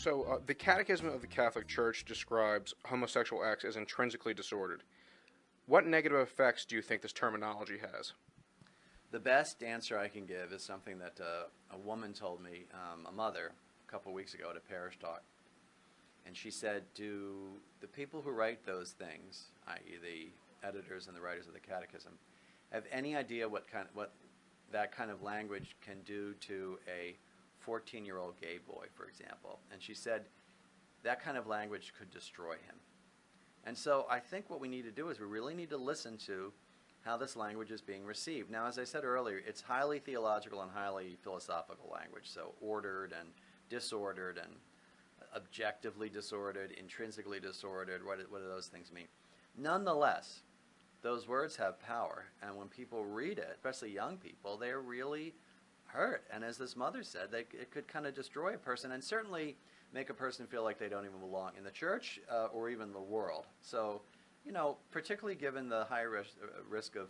The Catechism of the Catholic Church describes homosexual acts as intrinsically disordered. What negative effects do you think this terminology has? The best answer I can give is something that a woman told me, a mother, a couple of weeks ago at a parish talk. And she said, do the people who write those things, i.e. the editors and the writers of the Catechism, have any idea what that kind of language can do to a 14-year-old gay boy, for example? And she said, that kind of language could destroy him. And so I think what we need to do is we really need to listen to how this language is being received. Now, as I said earlier, it's highly theological and highly philosophical language, so ordered and disordered and objectively disordered, intrinsically disordered, what do those things mean? Nonetheless, those words have power, and when people read it, especially young people, they're really hurt. And as this mother said, it could kind of destroy a person and certainly make a person feel like they don't even belong in the church or even the world. So, you know, particularly given the high risk of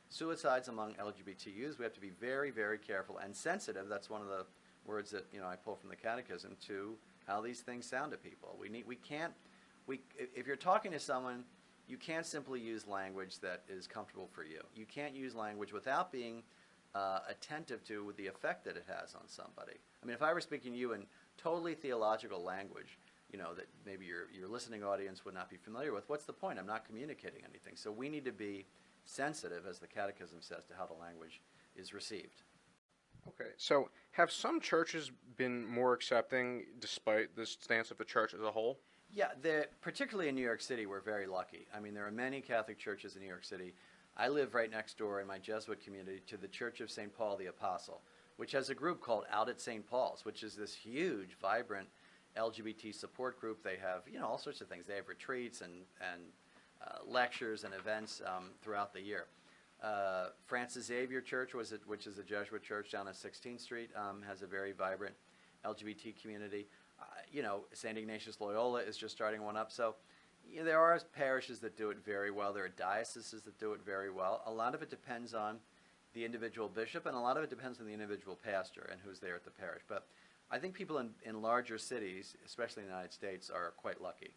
suicides among LGBT youth, we have to be very, very careful and sensitive. That's one of the words that, you know, I pull from the Catechism, to how these things sound to people. If you're talking to someone, you can't simply use language that is comfortable for you. You can't use language without being attentive to the effect that it has on somebody. I mean, if I were speaking to you in totally theological language, you know, that maybe your listening audience would not be familiar with, what's the point? I'm not communicating anything. So we need to be sensitive, as the Catechism says, to how the language is received. Okay, so have some churches been more accepting despite the stance of the church as a whole? Yeah, particularly in New York City, we're very lucky. I mean, there are many Catholic churches in New York City. I live right next door in my Jesuit community to the Church of St. Paul the Apostle, which has a group called Out at St. Paul's, which is this huge, vibrant LGBT support group. They have, you know, all sorts of things. They have retreats and lectures and events throughout the year. Francis Xavier Church, which is a Jesuit church down on 16th Street, has a very vibrant LGBT community. You know, St. Ignatius Loyola is just starting one up. So you know, there are parishes that do it very well. There are dioceses that do it very well. A lot of it depends on the individual bishop, and a lot of it depends on the individual pastor and who's there at the parish. But I think people in larger cities, especially in the United States, are quite lucky.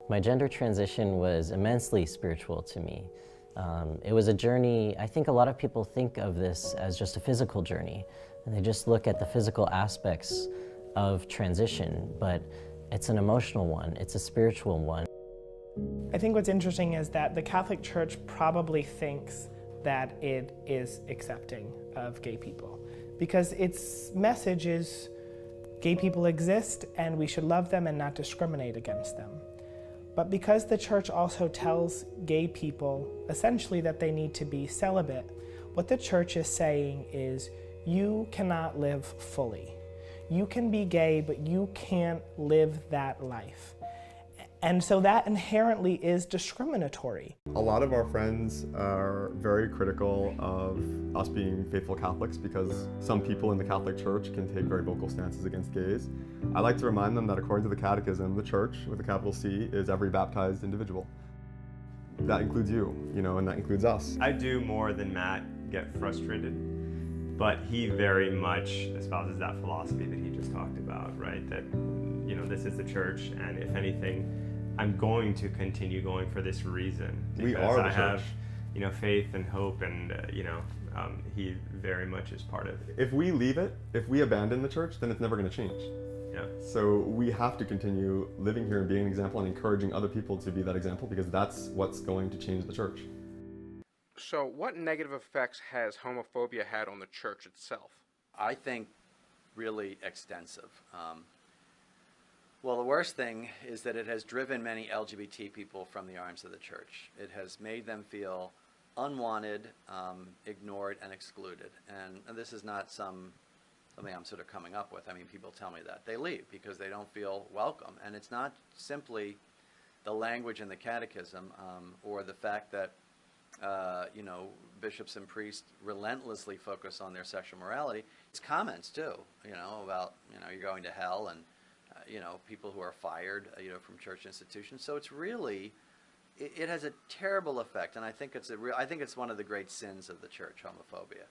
My gender transition was immensely spiritual to me. It was a journey. I think a lot of people think of this as just a physical journey, and they just look at the physical aspects of transition, but it's an emotional one, it's a spiritual one. I think what's interesting is that the Catholic Church probably thinks that it is accepting of gay people, because its message is gay people exist and we should love them and not discriminate against them. But because the church also tells gay people essentially that they need to be celibate, what the church is saying is you cannot live fully. You can be gay, but you can't live that life. And so that inherently is discriminatory. A lot of our friends are very critical of us being faithful Catholics because some people in the Catholic Church can take very vocal stances against gays. I like to remind them that according to the Catechism, the Church, with a capital C, is every baptized individual. That includes you, and that includes us. I do more than Matt get frustrated, but he very much espouses that philosophy that he just talked about, right? That, this is the church, and if anything, I'm going to continue going for this reason. We are the I church. have, faith and hope, and he very much is part of it. If we leave it, if we abandon the church, then it's never going to change. Yeah. So we have to continue living here and being an example and encouraging other people to be that example, because that's what's going to change the church. So what negative effects has homophobia had on the church itself? I think really extensive. Well, the worst thing is that it has driven many LGBT people from the arms of the church. It has made them feel unwanted, ignored, and excluded. And this is not some something I'm sort of coming up with. I mean, people tell me that. They leave because they don't feel welcome. And it's not simply the language in the catechism or the fact that, you know, bishops and priests relentlessly focus on their sexual morality. It's comments, too, you know, about, you know, you're going to hell and, you know, people who are fired, you know, from church institutions. So it's really, it has a terrible effect. And I think it's one of the great sins of the church, homophobia.